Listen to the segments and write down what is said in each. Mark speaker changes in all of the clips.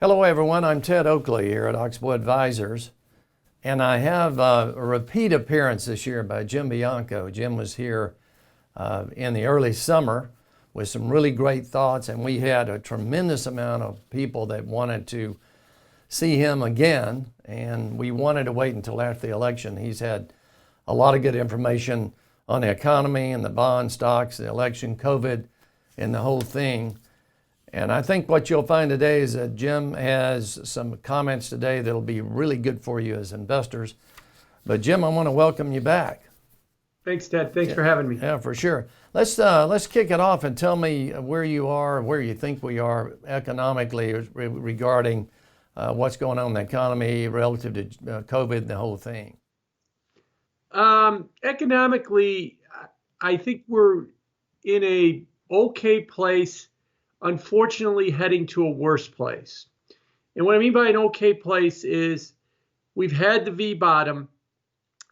Speaker 1: Hello everyone, I'm Ted Oakley here at Oxbow Advisors, and I have a repeat appearance this year by Jim Bianco. Jim was here in the early summer with some really great thoughts, and we had a tremendous amount of people that wanted to see him again, and we wanted to wait until after the election. He's had a lot of good information on the economy and the bond stocks, the election, COVID, and the whole thing. And I think what you'll find today is that Jim has some comments today that'll be really good for you as investors. But Jim, I want to welcome you back.
Speaker 2: Thanks, Ted. Thanks for having me.
Speaker 1: Yeah, for sure. Let's kick it off and tell me where you are, where you think we are economically regarding what's going on in the economy relative to COVID and the whole thing.
Speaker 2: Economically, I think we're in a okay place. Unfortunately, heading to a worse place. And what I mean by an okay place is we've had the V bottom,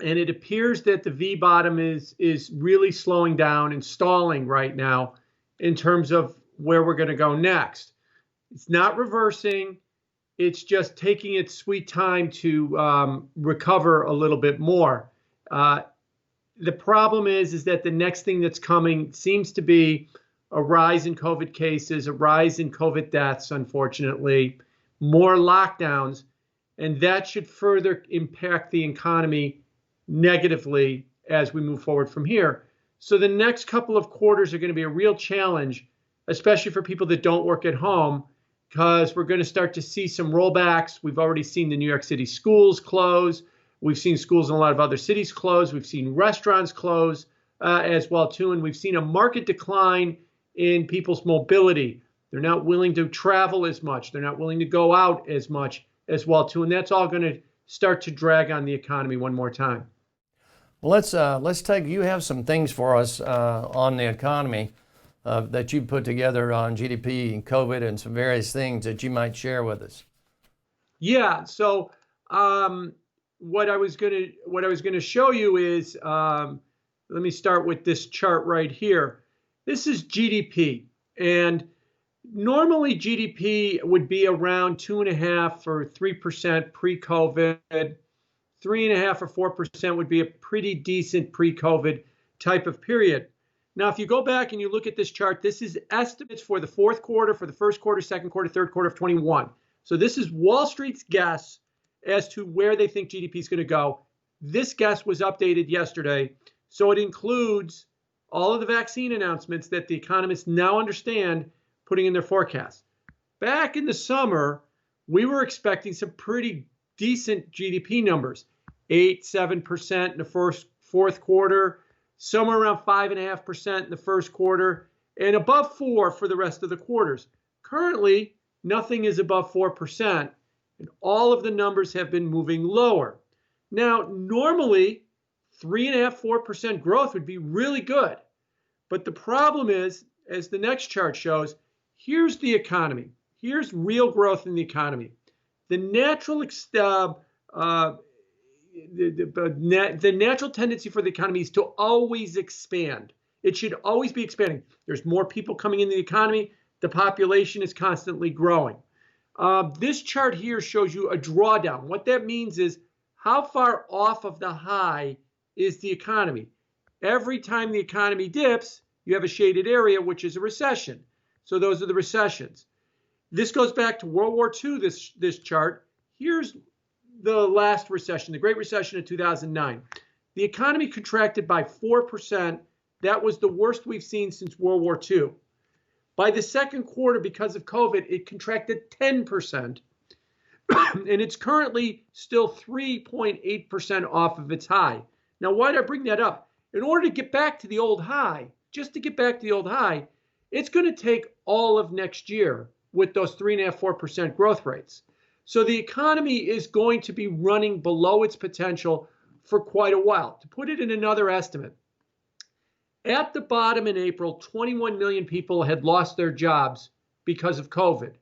Speaker 2: and it appears that the V bottom is really slowing down and stalling right now in terms of where we're going to go next. It's not reversing. It's just taking its sweet time to recover a little bit more. The problem is that the next thing that's coming seems to be a rise in COVID cases, a rise in COVID deaths, unfortunately, more lockdowns, and that should further impact the economy negatively as we move forward from here. So the next couple of quarters are going to be a real challenge, especially for people that don't work at home, because we're going to start to see some rollbacks. We've already seen the New York City schools close. We've seen schools in a lot of other cities close. We've seen restaurants close as well, too, and we've seen a market decline in people's mobility. They're not willing to travel as much. They're not willing to go out as much as well, too. And that's all going to start to drag on the economy one more time.
Speaker 1: Well, let's take, you have some things for us on the economy that you put together on GDP and COVID and some various things that you might share with us.
Speaker 2: Yeah. So what I was going to show you is, let me start with this chart right here. This is GDP, and normally GDP would be around 2.5 or 3% pre-COVID. 3.5 or 4% would be a pretty decent pre-COVID type of period. Now, if you go back and you look at this chart, this is estimates for the fourth quarter, for the first quarter, second quarter, third quarter of 21. So this is Wall Street's guess as to where they think GDP is going to go. This guess was updated yesterday, so it includes all of the vaccine announcements that the economists now understand putting in their forecast. Back in the summer, we were expecting some pretty decent GDP numbers, 7% in the fourth quarter, somewhere around 5.5% in the first quarter, and above 4% for the rest of the quarters. Currently, nothing is above 4%, and all of the numbers have been moving lower. Now, normally, 3.5%, 4% growth would be really good. But the problem is, as the next chart shows, here's the economy. Here's real growth in the economy. The natural natural tendency for the economy is to always expand. It should always be expanding. There's more people coming into the economy. The population is constantly growing. This chart here shows you a drawdown. What that means is how far off of the high is the economy. Every time the economy dips, you have a shaded area, which is a recession. So those are the recessions. This goes back to World War II, this chart. Here's the last recession, the Great Recession of 2009. The economy contracted by 4%. That was the worst we've seen since World War II. By the second quarter, because of COVID, it contracted 10%. And it's currently still 3.8% off of its high. Now, why did I bring that up? In order to get back to the old high, just to get back to the old high, it's going to take all of next year with those 3.5%, 4% growth rates. So the economy is going to be running below its potential for quite a while. To put it in another estimate, at the bottom in April, 21 million people had lost their jobs because of COVID.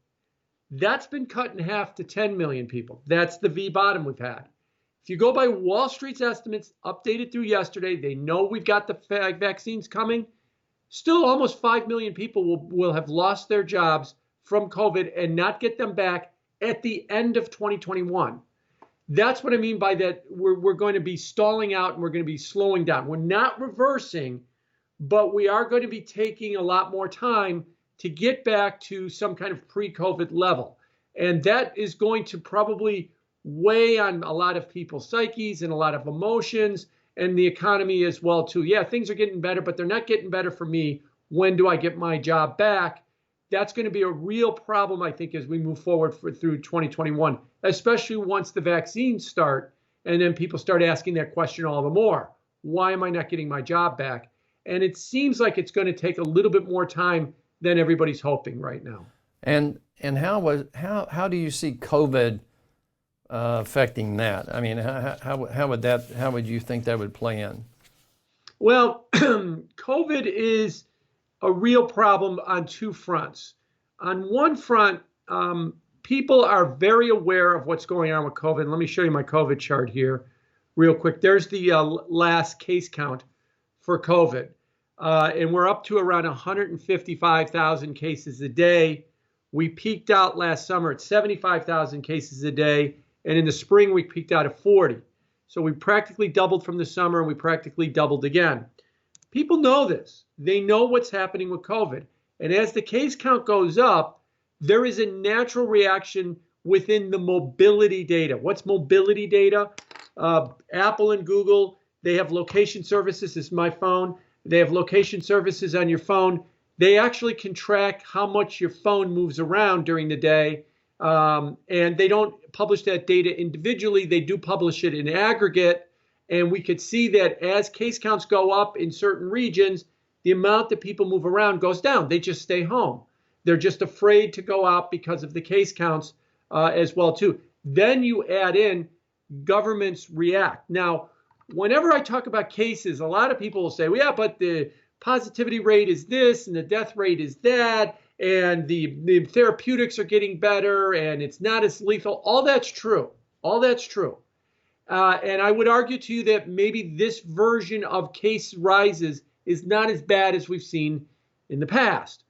Speaker 2: That's been cut in half to 10 million people. That's the V bottom we've had. If you go by Wall Street's estimates, updated through yesterday, they know we've got the vaccines coming. Still, almost 5 million people will have lost their jobs from COVID and not get them back at the end of 2021. That's what I mean by that. We're going to be stalling out and we're going to be slowing down. We're not reversing, but we are going to be taking a lot more time to get back to some kind of pre-COVID level. And that is going to probably weigh on a lot of people's psyches and a lot of emotions and the economy as well too. Yeah, things are getting better, but they're not getting better for me. When do I get my job back? That's going to be a real problem, I think, as we move forward through 2021, especially once the vaccines start and then people start asking that question all the more. Why am I not getting my job back? And it seems like it's going to take a little bit more time than everybody's hoping right now.
Speaker 1: And how do you see COVID affecting that? I mean, how would you think that would play in?
Speaker 2: Well, COVID is a real problem on two fronts. On one front, people are very aware of what's going on with COVID. Let me show you my COVID chart here real quick. There's the last case count for COVID. And we're up to around 155,000 cases a day. We peaked out last summer at 75,000 cases a day. And in the spring, we peaked out at 40. So we practically doubled from the summer and we practically doubled again. People know this. They know what's happening with COVID. And as the case count goes up, there is a natural reaction within the mobility data. What's mobility data? Apple and Google, they have location services. This is my phone. They have location services on your phone. They actually can track how much your phone moves around during the day. And they don't publish that data individually. They do publish it in aggregate. And we could see that as case counts go up in certain regions, the amount that people move around goes down. They just stay home. They're just afraid to go out because of the case counts as well, too. Then you add in governments react. Now, whenever I talk about cases, a lot of people will say, well, yeah, but the positivity rate is this and the death rate is that, and the therapeutics are getting better and it's not as lethal. All that's true. All that's true. And I would argue to you that maybe this version of case rises is not as bad as we've seen in the past.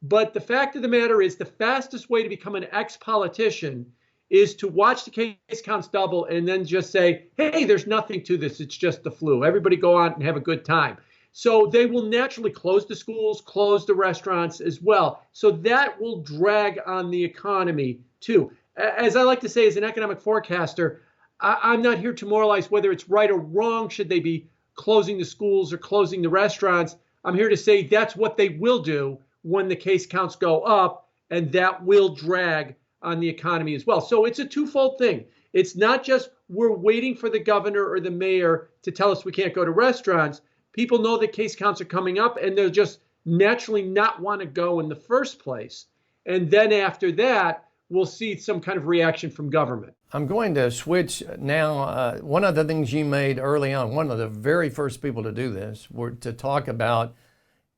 Speaker 2: But the fact of the matter is the fastest way to become an ex-politician is to watch the case counts double and then just say, hey, there's nothing to this. It's just the flu. Everybody go out and have a good time. So they will naturally close the schools, close the restaurants as well. So that will drag on the economy too. As I like to say as an economic forecaster, I'm not here to moralize whether it's right or wrong. Should they be closing the schools or closing the restaurants? I'm here to say that's what they will do when the case counts go up, and that will drag on the economy as well. So it's a twofold thing. It's not just we're waiting for the governor or the mayor to tell us we can't go to restaurants. People know that case counts are coming up and they'll just naturally not want to go in the first place. And then after that, we'll see some kind of reaction from government.
Speaker 1: I'm going to switch now. One of the things you made early on, one of the very first people to do this, were to talk about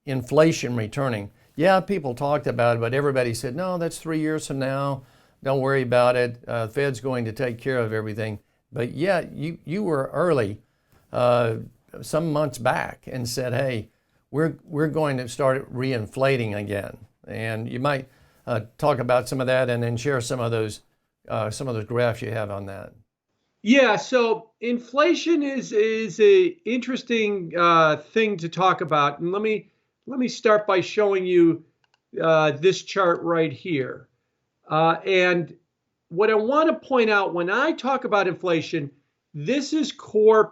Speaker 1: inflation returning. Yeah, people talked about it, but everybody said, no, that's 3 years from now. Don't worry about it. Fed's going to take care of everything. But yeah, you were early, some months back, and said, hey, we're going to start reinflating again. And you might talk about some of that and then share some of those graphs you have on that.
Speaker 2: Yeah, so inflation is a interesting thing to talk about. And let me start by showing you this chart right here. And what I want to point out when I talk about inflation, this is core.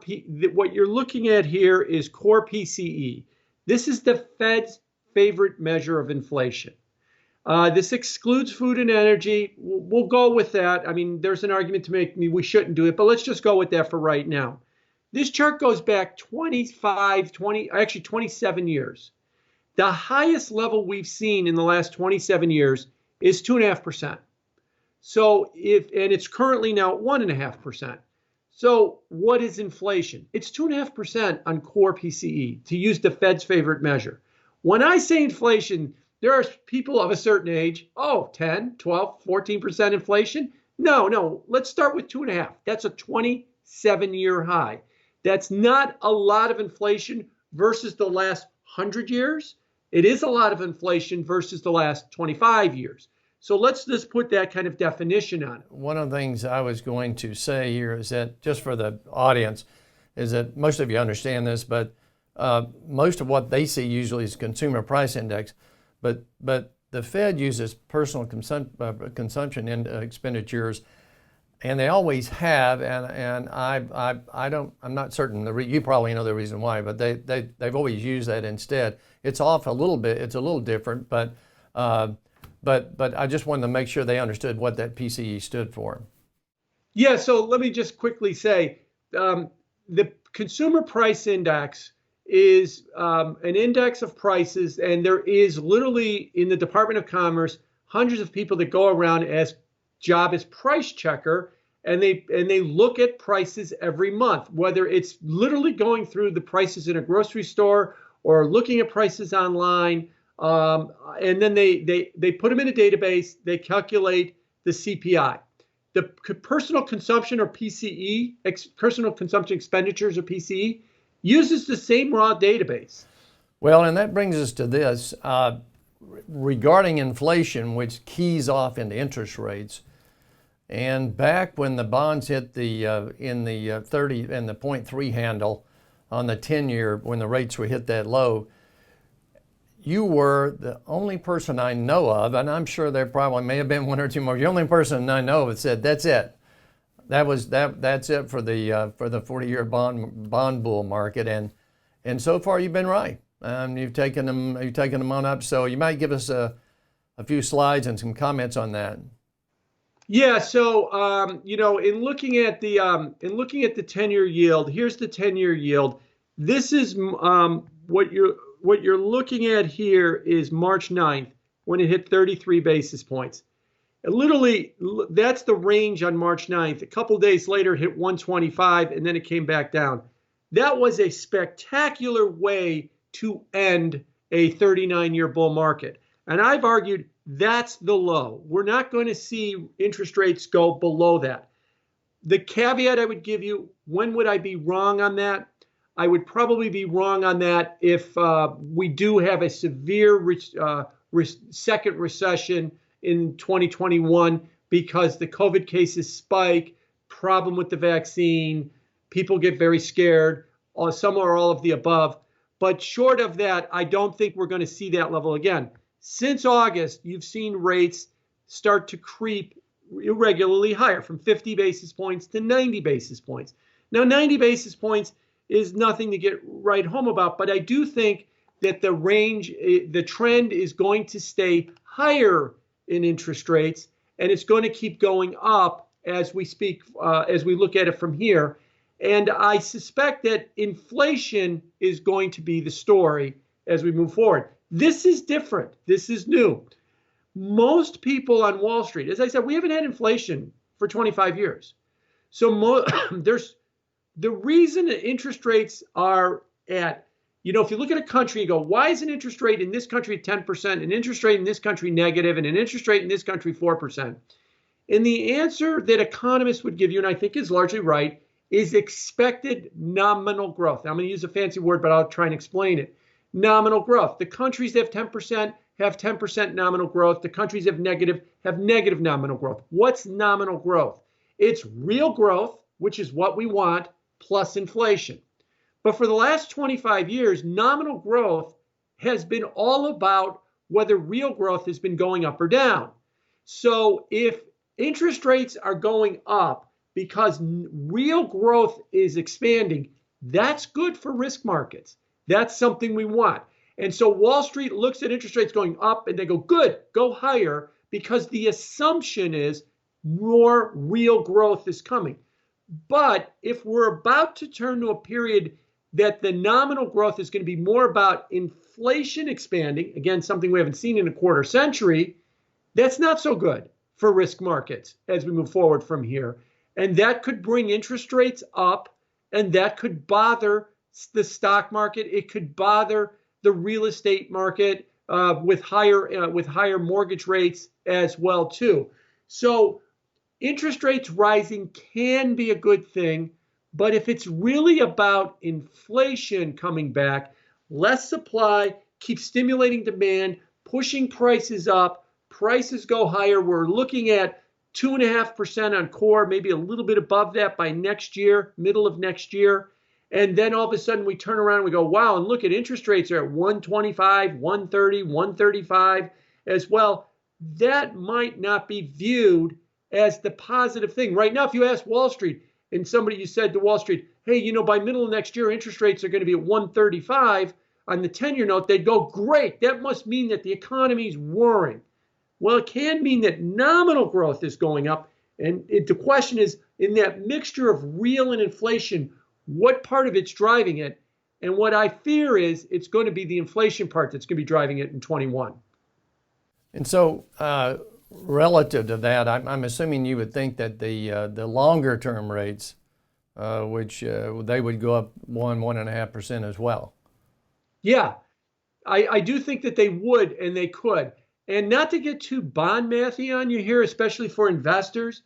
Speaker 2: What you're looking at here is core PCE. This is the Fed's favorite measure of inflation. This excludes food and energy. We'll go with that. I mean, there's an argument to make we shouldn't do it, but let's just go with that for right now. This chart goes back 27 years. The highest level we've seen in the last 27 years is 2.5%. So and it's currently now at 1.5%. So what is inflation? It's 2.5% on core PCE, to use the Fed's favorite measure. When I say inflation, there are people of a certain age, 10, 12, 14% inflation. No, let's start with 2.5. That's a 27-year high. That's not a lot of inflation versus the last 100 years. It is a lot of inflation versus the last 25 years. So let's just put that kind of definition on it.
Speaker 1: One of the things I was going to say here is that, just for the audience, is that most of you understand this, but most of what they see usually is consumer price index, but the Fed uses personal consumption expenditures, and they always have, and I'm not certain. You probably know the reason why, but they've always used that instead. It's off a little bit. It's a little different, but I just wanted to make sure they understood what that PCE stood for.
Speaker 2: Yeah, so let me just quickly say, the consumer price index is an index of prices, and there is literally in the Department of Commerce hundreds of people that go around as job as price checker, and they look at prices every month, whether it's literally going through the prices in a grocery store or looking at prices online, and then they put them in a database. They calculate the CPI. The personal consumption, or PCE, personal consumption expenditures, or PCE, uses the same raw database.
Speaker 1: Well, and that brings us to this. Regarding inflation, which keys off into interest rates, and back when the bonds hit in the 30 and the 0.3 handle on the 10-year, when the rates were hit that low, you were the only person I know of, and I'm sure there probably may have been one or two more. The only person I know of that said that's it. That's it for the 40-year bond bull market, and so far you've been right. You've taken them on up. So you might give us a few slides and some comments on that.
Speaker 2: Yeah. So in looking at the 10-year yield, here's the 10-year yield. This is what you're looking at here is March 9th when it hit 33 basis points. Literally, that's the range on March 9th. A couple days later, it hit 125, and then it came back down. That was a spectacular way to end a 39-year bull market. And I've argued that's the low. We're not going to see interest rates go below that. The caveat I would give you, when would I be wrong on that? I would probably be wrong on that if we do have a severe second recession in 2021, because the COVID cases spike, problem with the vaccine, people get very scared, some or all of the above. But short of that, I don't think we're going to see that level again. Since August, you've seen rates start to creep irregularly higher, from 50 basis points to 90 basis points. Now, 90 basis points is nothing to get right home about, but I do think that the trend is going to stay higher in interest rates, and it's going to keep going up as we look at it from here. And I suspect that inflation is going to be the story as we move forward. This is different. This is new. Most people on Wall Street, as I said, we haven't had inflation for 25 years. So there's the reason that interest rates are at, if you look at a country and go, why is an interest rate in this country 10%, an interest rate in this country negative, and an interest rate in this country 4%? And the answer that economists would give you, and I think is largely right, is expected nominal growth. Now, I'm going to use a fancy word, but I'll try and explain it. Nominal growth. The countries that have 10% nominal growth. The countries that have negative nominal growth. What's nominal growth? It's real growth, which is what we want, plus inflation. But for the last 25 years, nominal growth has been all about whether real growth has been going up or down. So if interest rates are going up because real growth is expanding, that's good for risk markets. That's something we want. And so Wall Street looks at interest rates going up and they go, good, go higher, because the assumption is more real growth is coming. But if we're about to turn to a period that the nominal growth is going to be more about inflation expanding, again, something we haven't seen in a quarter century, that's not so good for risk markets as we move forward from here. And that could bring interest rates up, and that could bother the stock market. It could bother the real estate market with higher mortgage rates as well too. So interest rates rising can be a good thing, but if it's really about inflation coming back, less supply, keep stimulating demand, pushing prices up, prices go higher. We're looking at 2.5% on core, maybe a little bit above that by next year, middle of next year. And then all of a sudden we turn around and we go, wow, and look at interest rates are at 125, 130, 135 as well. That might not be viewed as the positive thing. Right now, if you ask Wall Street and somebody you said to Wall Street, hey, you know, by middle of next year, interest rates are going to be at 135 on the 10-year note, they'd go, great. That must mean that the economy's roaring. Well, it can mean that nominal growth is going up. And the question is, in that mixture of real and inflation, what part of it's driving it? And what I fear is it's going to be the inflation part that's going to be driving it in 21.
Speaker 1: And so, relative to that, I'm assuming you would think that the longer term rates, which they would go up 1.5% as well.
Speaker 2: Yeah, I do think that they would and they could. And not to get too bond mathy on you here, especially for investors,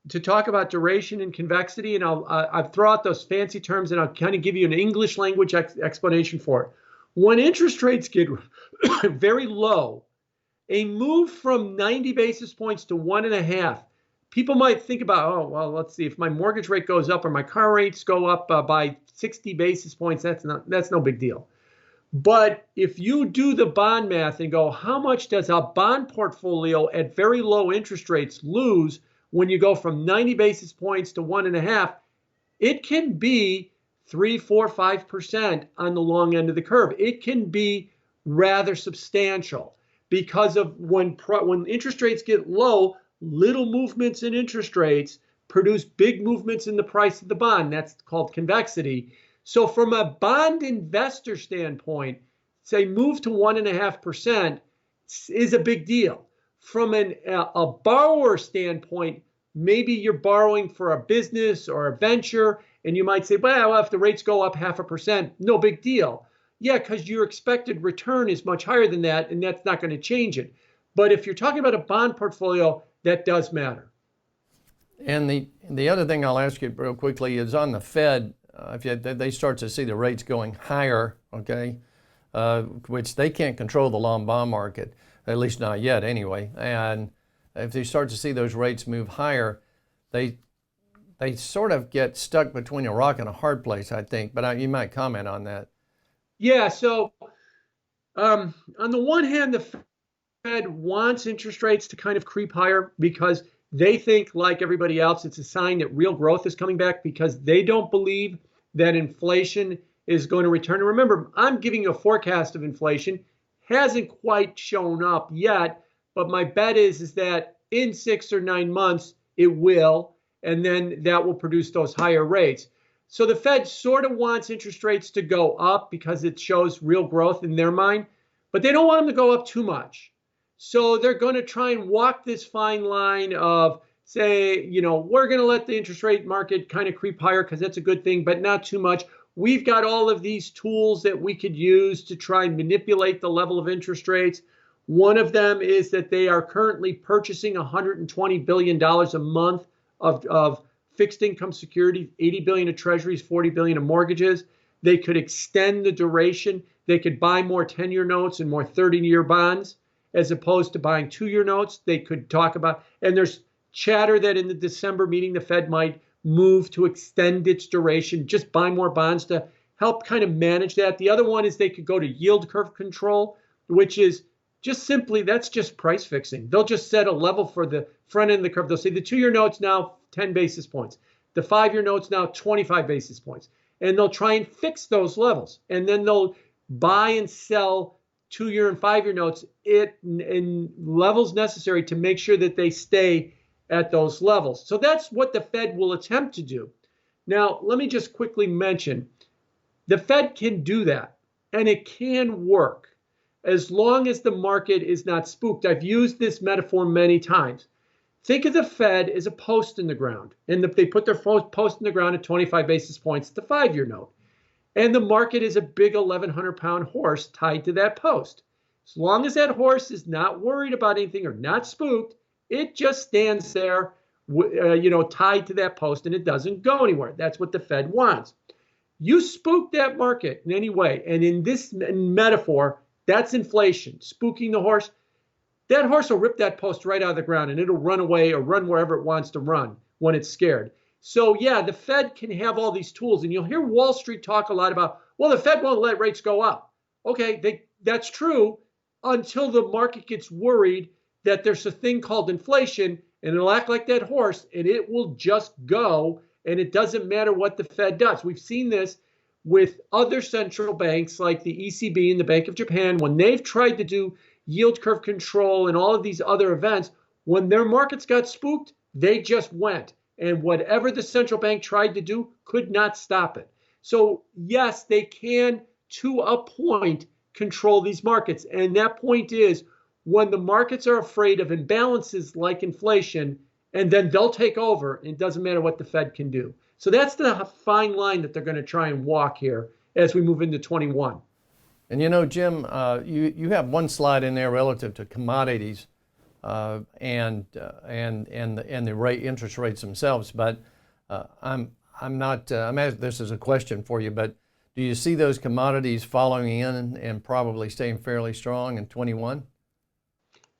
Speaker 2: to talk about duration and convexity, and I'll throw out those fancy terms and I'll kind of give you an English language explanation for it. When interest rates get very low, a move from 90 basis points to 1.5, people might think about, oh, well, let's see, if my mortgage rate goes up or my car rates go up by 60 basis points, that's no big deal. But if you do the bond math and go, how much does a bond portfolio at very low interest rates lose when you go from 90 basis points to 1.5, it can be 3, 4, 5% on the long end of the curve. It can be rather substantial because of when interest rates get low, little movements in interest rates produce big movements in the price of the bond. That's called convexity. So from a bond investor standpoint, say move to 1.5% is a big deal. From a borrower standpoint, maybe you're borrowing for a business or a venture, and you might say, well, if the rates go up 0.5%, no big deal. Yeah, because your expected return is much higher than that, and that's not going to change it. But if you're talking about a bond portfolio, that does matter.
Speaker 1: And the other thing I'll ask you real quickly is on the Fed, if they start to see the rates going higher, okay, which they can't control the long bond market, at least not yet anyway. And if they start to see those rates move higher, they sort of get stuck between a rock and a hard place, I think. But you might comment on that.
Speaker 2: Yeah, so on the one hand, the Fed wants interest rates to kind of creep higher because they think, like everybody else, it's a sign that real growth is coming back because they don't believe that inflation is going to return. And remember, I'm giving you a forecast of inflation. Hasn't quite shown up yet, but my bet is that in 6 or 9 months, it will, and then that will produce those higher rates. So the Fed sort of wants interest rates to go up because it shows real growth in their mind, but they don't want them to go up too much. So they're going to try and walk this fine line of say, you know, we're going to let the interest rate market kind of creep higher because that's a good thing, but not too much. We've got all of these tools that we could use to try and manipulate the level of interest rates. One of them is that they are currently purchasing $120 billion a month of fixed income securities, 80 billion of treasuries, 40 billion of mortgages. They could extend the duration. They could buy more 10-year notes and more 30-year bonds as opposed to buying 2-year notes. They could talk about, and there's chatter that in the December meeting, the Fed might move to extend its duration, just buy more bonds to help kind of manage that. The other one is they could go to yield curve control, which is just simply, that's just price fixing. They'll just set a level for the front end of the curve. They'll say the 2-year note's now 10 basis points. The 5-year note's now 25 basis points. And they'll try and fix those levels. And then they'll buy and sell 2-year and 5-year notes in levels necessary to make sure that they stay at those levels. So that's what the Fed will attempt to do. Now, let me just quickly mention, the Fed can do that, and it can work as long as the market is not spooked. I've used this metaphor many times. Think of the Fed as a post in the ground, and if they put their post in the ground at 25 basis points, the 5-year note. And the market is a big 1,100-pound horse tied to that post. As long as that horse is not worried about anything or not spooked, it just stands there, tied to that post, and it doesn't go anywhere. That's what the Fed wants. You spook that market in any way, and in this metaphor, that's inflation, spooking the horse. that horse will rip that post right out of the ground and it'll run away or run wherever it wants to run when it's scared. So yeah, the Fed can have all these tools, and you'll hear Wall Street talk a lot about, well, the Fed won't let rates go up. Okay, that's true until the market gets worried that there's a thing called inflation, and it'll act like that horse, and it will just go, and it doesn't matter what the Fed does. We've seen this with other central banks like the ECB and the Bank of Japan when they've tried to do yield curve control and all of these other events. When their markets got spooked, they just went. And whatever the central bank tried to do could not stop it. So yes, they can, to a point, control these markets. And that point is when the markets are afraid of imbalances like inflation, and then they'll take over. It doesn't matter what the Fed can do. So that's the fine line that they're going to try and walk here as we move into 21.
Speaker 1: And you know, Jim, you have one slide in there relative to commodities and the rate interest rates themselves. But I'm this is a question for you. But do you see those commodities following in and probably staying fairly strong in 21?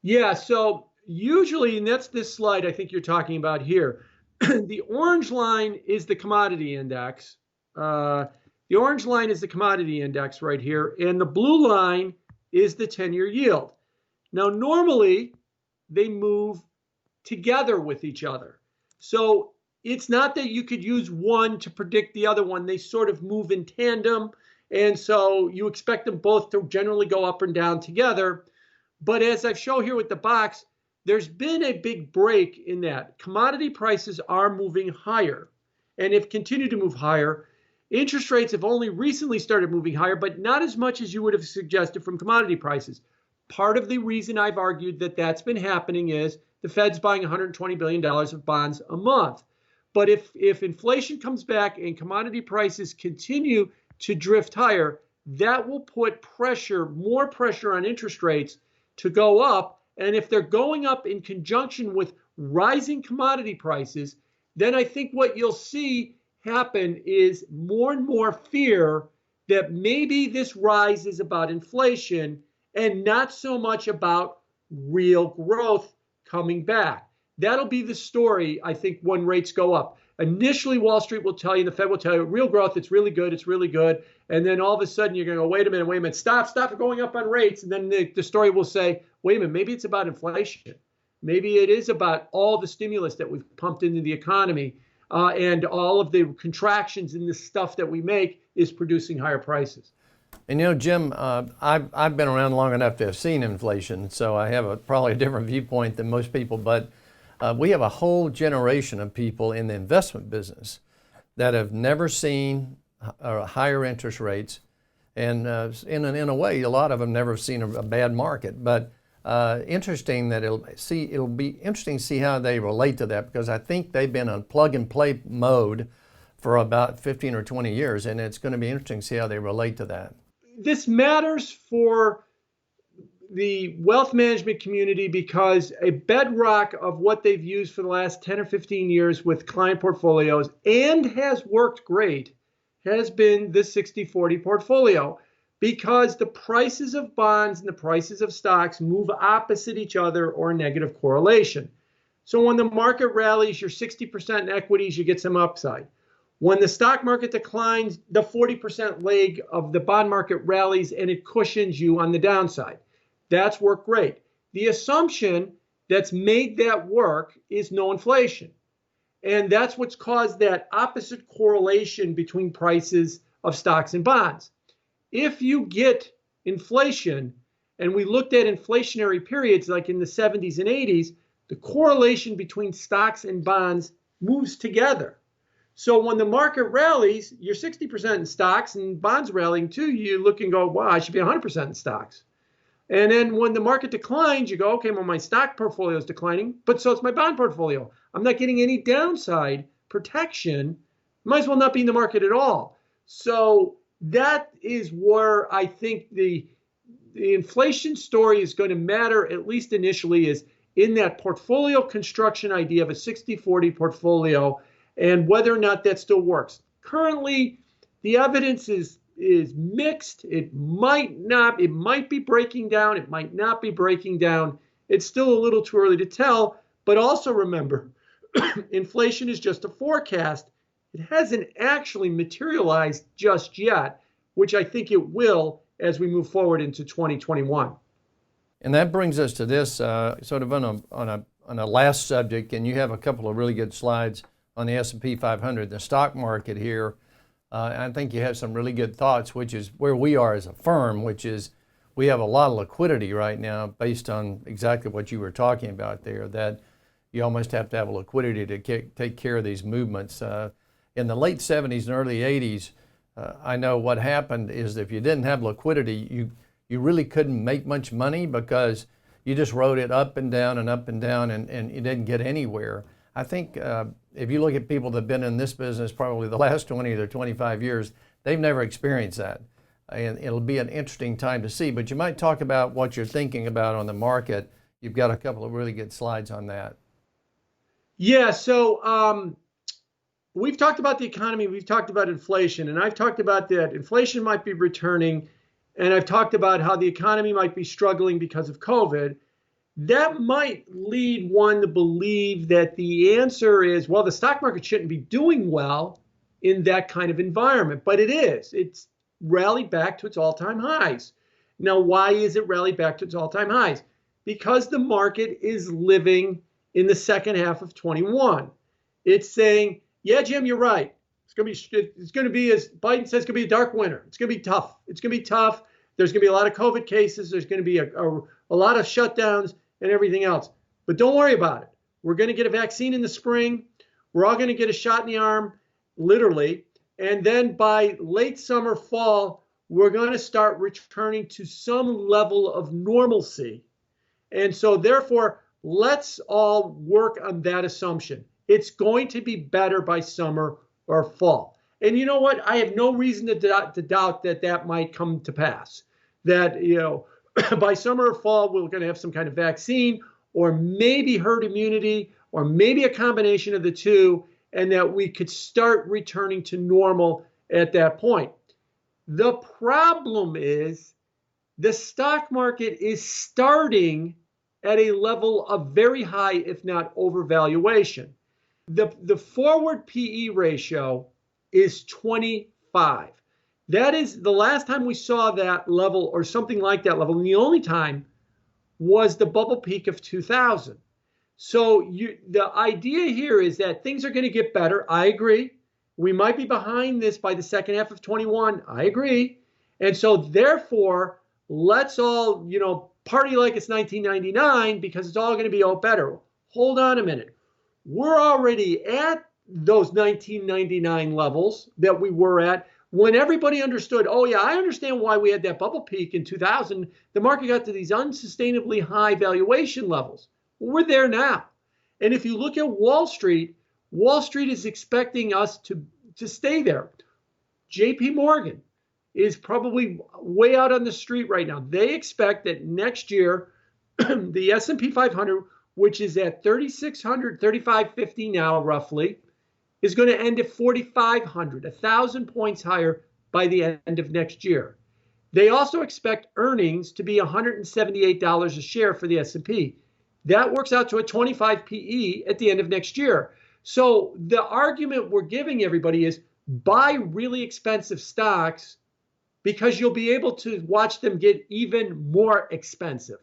Speaker 2: Yeah. So usually, and that's this slide I think you're talking about here. The orange line is the commodity index. The orange line is the commodity index right here, and the blue line is the 10-year yield. Now, normally, they move together with each other. So it's not that you could use one to predict the other one. They sort of move in tandem, and so you expect them both to generally go up and down together. But as I've shown here with the box, there's been a big break in that. Commodity prices are moving higher and have continued to move higher. Interest rates have only recently started moving higher, but not as much as you would have suggested from commodity prices. Part of the reason I've argued that that's been happening is the Fed's buying $120 billion of bonds a month. But if inflation comes back and commodity prices continue to drift higher, that will put more pressure on interest rates to go up. And if they're going up in conjunction with rising commodity prices, then I think what you'll see happen is more and more fear that maybe this rise is about inflation and not so much about real growth coming back. That'll be the story, I think, when rates go up. Initially, Wall Street will tell you, the Fed will tell you, real growth, it's really good, it's really good. And then all of a sudden, you're going to go, wait a minute, stop going up on rates. And then the story will say, wait a minute, maybe it's about inflation. Maybe it is about all the stimulus that we've pumped into the economy and all of the contractions in the stuff that we make is producing higher prices.
Speaker 1: And you know, Jim, I've been around long enough to have seen inflation, so I have probably a different viewpoint than most people. But we have a whole generation of people in the investment business that have never seen higher interest rates, and in a way, a lot of them never have seen a bad market. But interesting that it'll be interesting to see how they relate to that, because I think they've been on plug and play mode for about 15 or 20 years, and it's going to be interesting to see how they relate to that.
Speaker 2: This matters for the wealth management community because a bedrock of what they've used for the last 10 or 15 years with client portfolios and has worked great has been the 60-40 portfolio, because the prices of bonds and the prices of stocks move opposite each other or negative correlation. So when the market rallies, you're 60% in equities, you get some upside. When the stock market declines, the 40% leg of the bond market rallies and it cushions you on the downside. That's worked great. The assumption that's made that work is no inflation. And that's what's caused that opposite correlation between prices of stocks and bonds. If you get inflation, and we looked at inflationary periods like in the 70s and 80s, the correlation between stocks and bonds moves together. So when the market rallies, you're 60% in stocks and bonds rallying too. You look and go, wow, I should be 100% in stocks. And then when the market declines, you go, okay, well, my stock portfolio is declining, but so it's my bond portfolio. I'm not getting any downside protection. Might as well not be in the market at all. So that is where I think the inflation story is going to matter, at least initially, is in that portfolio construction idea of a 60-40 portfolio and whether or not that still works. Currently, the evidence is mixed. It might be breaking down. It might not be breaking down. It's still a little too early to tell, but also remember, inflation is just a forecast. It hasn't actually materialized just yet, which I think it will as we move forward into 2021.
Speaker 1: And that brings us to this sort of on a last subject, and you have a couple of really good slides on the S&P 500, the stock market here. I think you have some really good thoughts, which is where we are as a firm, which is we have a lot of liquidity right now based on exactly what you were talking about there, that you almost have to have liquidity to take care of these movements. In the late 70s and early 80s, I know what happened is if you didn't have liquidity, you really couldn't make much money because you just rode it up and down and up and down, and you didn't get anywhere. I think if you look at people that have been in this business probably the last 20 to 25 years, they've never experienced that. And it'll be an interesting time to see. But you might talk about what you're thinking about on the market. You've got a couple of really good slides on that.
Speaker 2: Yeah, so we've talked about the economy, we've talked about inflation, and I've talked about that inflation might be returning, and I've talked about how the economy might be struggling because of COVID. That might lead one to believe that the answer is, well, the stock market shouldn't be doing well in that kind of environment, but it is. It's rallied back to its all-time highs. Now, why is it rallied back to its all-time highs? Because the market is living in the second half of 21. It's saying, yeah, Jim, you're right. It's going to be, as Biden says, it's going to be a dark winter. It's going to be tough. It's going to be tough. There's going to be a lot of COVID cases. There's going to be a lot of shutdowns and everything else. But don't worry about it. We're going to get a vaccine in the spring. We're all going to get a shot in the arm, literally. And then by late summer, fall, we're going to start returning to some level of normalcy. And so therefore, let's all work on that assumption. It's going to be better by summer or fall. And you know what? I have no reason to doubt that that might come to pass. That, by summer or fall, we're going to have some kind of vaccine or maybe herd immunity or maybe a combination of the two, and that we could start returning to normal at that point. The problem is the stock market is starting at a level of very high, if not overvaluation. The forward PE ratio is 25. That is the last time we saw that level or something like that level, and the only time was the bubble peak of 2000. So the idea here is that things are going to get better. I agree. We might be behind this by the second half of 21. I agree. And so therefore, let's all, party like it's 1999 because it's all going to be all better. Hold on a minute. We're already at those 1999 levels that we were at when everybody understood, oh yeah, I understand why we had that bubble peak in 2000. The market got to these unsustainably high valuation levels. Well, we're there now. And if you look at Wall Street is expecting us to stay there. JP Morgan is probably way out on the street right now. They expect that next year, the S&P 500, which is at 3,600, 3,550 now roughly, is going to end at 4,500, 1,000 points higher by the end of next year. They also expect earnings to be $178 a share for the S&P. That works out to a 25 PE at the end of next year. So the argument we're giving everybody is buy really expensive stocks because you'll be able to watch them get even more expensive.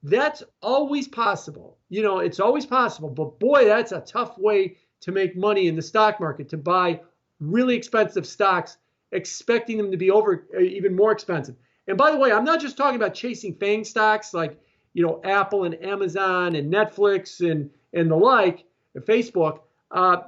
Speaker 2: That's always possible. It's always possible. But boy, that's a tough way to make money in the stock market, to buy really expensive stocks, expecting them to be even more expensive. And by the way, I'm not just talking about chasing FANG stocks like, Apple and Amazon and Netflix and the like, and Facebook.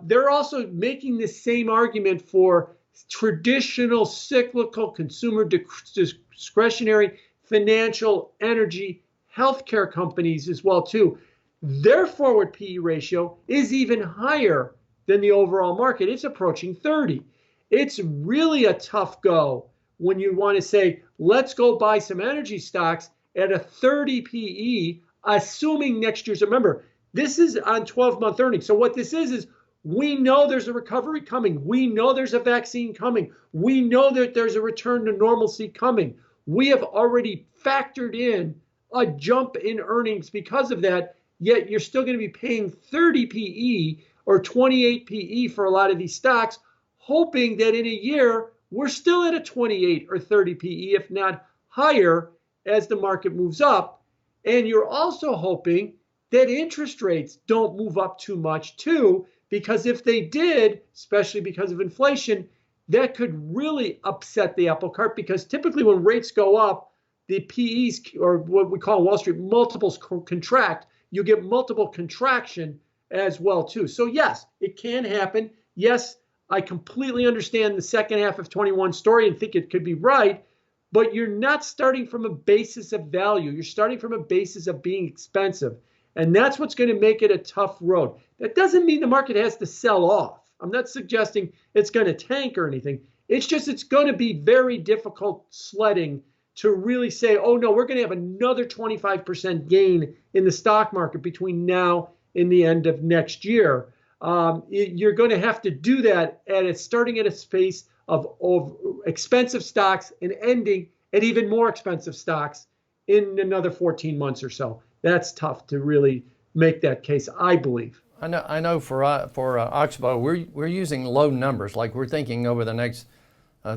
Speaker 2: They're also making the same argument for traditional cyclical consumer discretionary financial energy healthcare companies as well too. Their forward PE ratio is even higher than the overall market. It's approaching 30. It's really a tough go when you want to say, let's go buy some energy stocks at a 30 PE, assuming next year's, remember, this is on 12-month earnings. So what this is we know there's a recovery coming. We know there's a vaccine coming. We know that there's a return to normalcy coming. We have already factored in a jump in earnings because of that, yet you're still going to be paying 30 PE or 28 PE for a lot of these stocks, hoping that in a year we're still at a 28 or 30 PE, if not higher, as the market moves up. And you're also hoping that interest rates don't move up too much too, because if they did, especially because of inflation, that could really upset the apple cart, because typically when rates go up, the PEs, or what we call Wall Street, multiples contract. You get multiple contraction as well too. So yes, it can happen. Yes, I completely understand the second half of 21 story and think it could be right, but you're not starting from a basis of value. You're starting from a basis of being expensive. And that's what's going to make it a tough road. That doesn't mean the market has to sell off. I'm not suggesting it's going to tank or anything. It's just it's going to be very difficult sledding to really say, oh no, we're going to have another 25% gain in the stock market between now and the end of next year. You're going to have to do that starting at a space of expensive stocks and ending at even more expensive stocks in another 14 months or so. That's tough to really make that case, I believe.
Speaker 1: I know for Oxbow, we're using low numbers. Like we're thinking over the next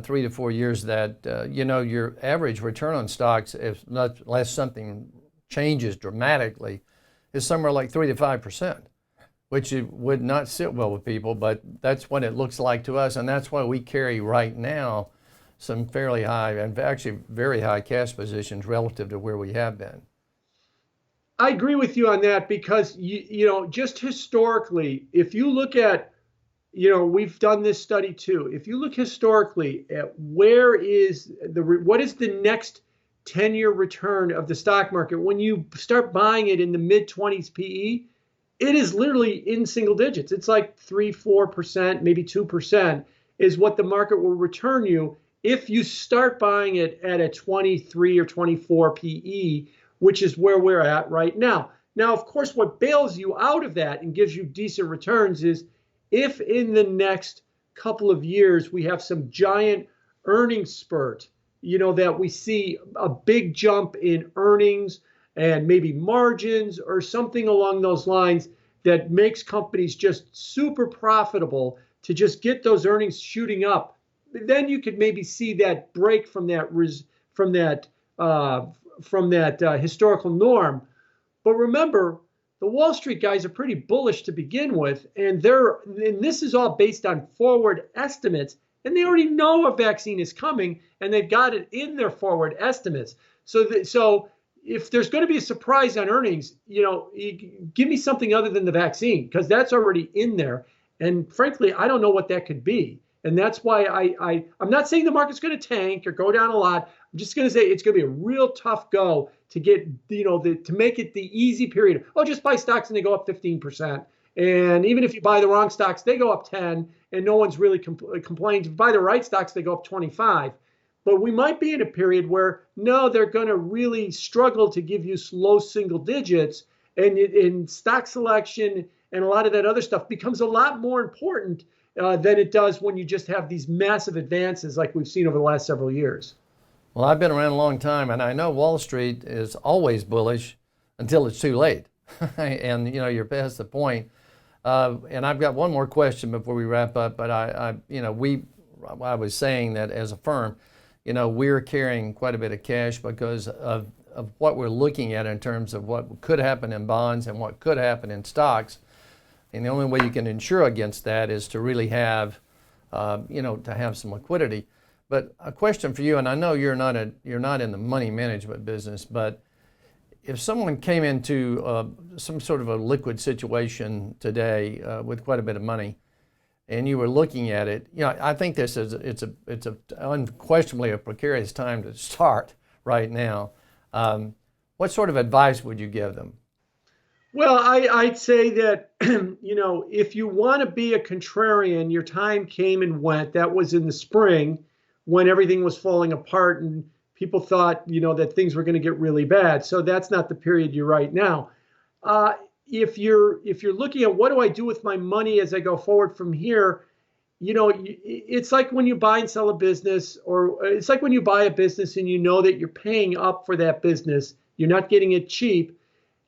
Speaker 1: 3 to 4 years that your average return on stocks, unless something changes dramatically, is somewhere like 3 to 5%, which would not sit well with people, but that's what it looks like to us, and that's why we carry right now some fairly high and actually very high cash positions relative to where we have been.
Speaker 2: I agree with you on that, because just historically, if you look at, we've done this study too. If you look historically at what is the next 10-year return of the stock market, when you start buying it in the mid-20s PE, it is literally in single digits. It's like 3-4%, maybe 2% is what the market will return you if you start buying it at a 23 or 24 PE, which is where we're at right now. Now, of course, what bails you out of that and gives you decent returns is if in the next couple of years we have some giant earnings spurt, that we see a big jump in earnings and maybe margins or something along those lines that makes companies just super profitable to just get those earnings shooting up, then you could maybe see that break from that historical norm. But remember, the Wall Street guys are pretty bullish to begin with, and this is all based on forward estimates, and they already know a vaccine is coming, and they've got it in their forward estimates. So if there's going to be a surprise on earnings, give me something other than the vaccine, because that's already in there. And frankly, I don't know what that could be. And that's why I'm not saying the market's going to tank or go down a lot. I'm just going to say it's going to be a real tough go to get, to make it the easy period. Oh, just buy stocks and they go up 15%. And even if you buy the wrong stocks, they go up 10, and no one's really complained. If you buy the right stocks, they go up 25. But we might be in a period where, no, they're going to really struggle to give you low single digits, and in stock selection and a lot of that other stuff becomes a lot more important than it does when you just have these massive advances like we've seen over the last several years.
Speaker 1: Well, I've been around a long time, and I know Wall Street is always bullish until it's too late. And you're past the point. And I've got one more question before we wrap up. But I was saying that as a firm, we're carrying quite a bit of cash because of what we're looking at in terms of what could happen in bonds and what could happen in stocks. And the only way you can insure against that is to really have, to have some liquidity. But a question for you, and I know you're not in the money management business, but if someone came into some sort of a liquid situation today with quite a bit of money, and you were looking at it, I think it's unquestionably a precarious time to start right now. What sort of advice would you give them?
Speaker 2: Well, I'd say that, if you want to be a contrarian, your time came and went. That was in the spring when everything was falling apart and people thought, that things were going to get really bad. So that's not the period you're right now. If you're looking at what do I do with my money as I go forward from here, it's like when you buy and sell a business, or it's like when you buy a business and you know that you're paying up for that business You're not getting it cheap.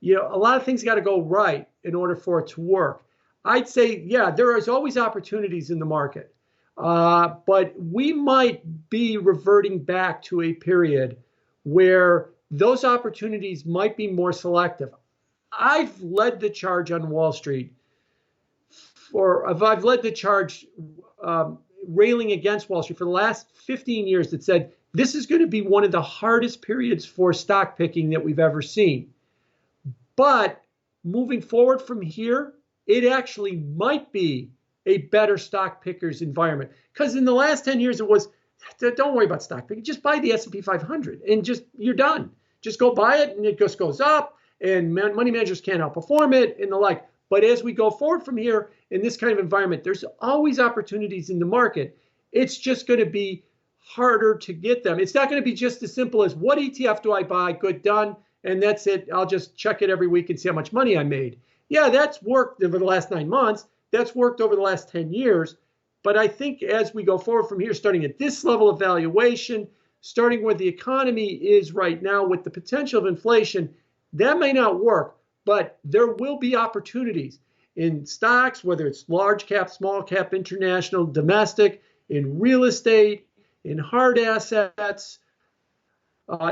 Speaker 2: A lot of things got to go right in order for it to work. I'd say, yeah, there is always opportunities in the market, but we might be reverting back to a period where those opportunities might be more selective. I've led the charge on Wall Street, I've led the charge railing against Wall Street for the last 15 years that said this is going to be one of the hardest periods for stock picking that we've ever seen. But moving forward from here, it actually might be a better stock pickers environment. Because in the last 10 years, it was, don't worry about stock picking, just buy the S&P 500 and you're done. Just go buy it and it just goes up and money managers can't outperform it and the like. But as we go forward from here in this kind of environment, there's always opportunities in the market. It's just going to be harder to get them. It's not going to be just as simple as what ETF do I buy? Good, done. And that's it. I'll just check it every week and see how much money I made. Yeah, that's worked over the last 9 months. That's worked over the last 10 years. But I think as we go forward from here, starting at this level of valuation, starting where the economy is right now with the potential of inflation, that may not work, but there will be opportunities in stocks, whether it's large cap, small cap, international, domestic, in real estate, in hard assets,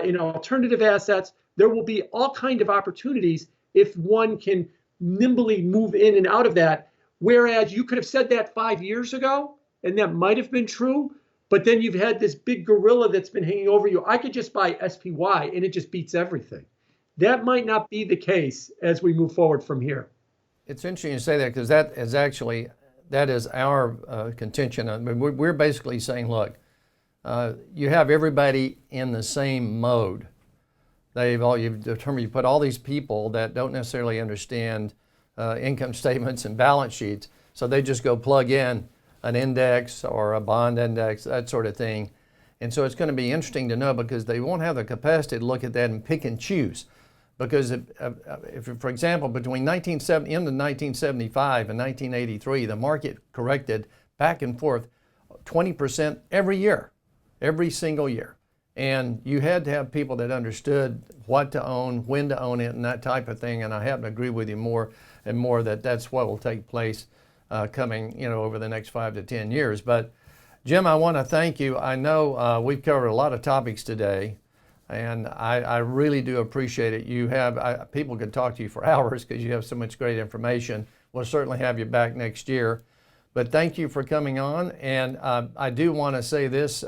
Speaker 2: in alternative assets. There will be all kinds of opportunities if one can nimbly move in and out of that. Whereas you could have said that 5 years ago, and that might have been true, but then you've had this big gorilla that's been hanging over you. I could just buy SPY and it just beats everything. That might not be the case as we move forward from here.
Speaker 1: It's interesting to say that because that is our contention. I mean, we're basically saying, look, you have everybody in the same mode. You've determined, you put all these people that don't necessarily understand income statements and balance sheets, so they just go plug in an index or a bond index, that sort of thing. And so it's going to be interesting to know because they won't have the capacity to look at that and pick and choose. Because if for example, between end of 1975 and 1983, the market corrected back and forth 20% every year, every single year. And you had to have people that understood what to own, when to own it, and that type of thing. And I happen to agree with you more and more that that's what will take place coming, over the next 5 to 10 years. But Jim, I want to thank you. I know we've covered a lot of topics today, and I really do appreciate it. People could talk to you for hours because you have so much great information. We'll certainly have you back next year. But thank you for coming on. And I do want to say this.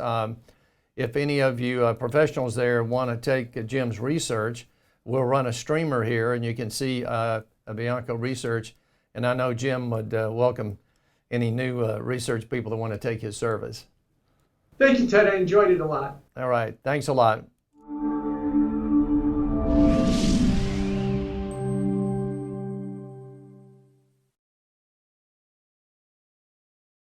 Speaker 1: If any of you professionals there want to take Jim's research, we'll run a streamer here and you can see Bianco research. And I know Jim would welcome any new research people that want to take his service.
Speaker 2: Thank you, Ted. I enjoyed it a lot.
Speaker 1: All right. Thanks a lot.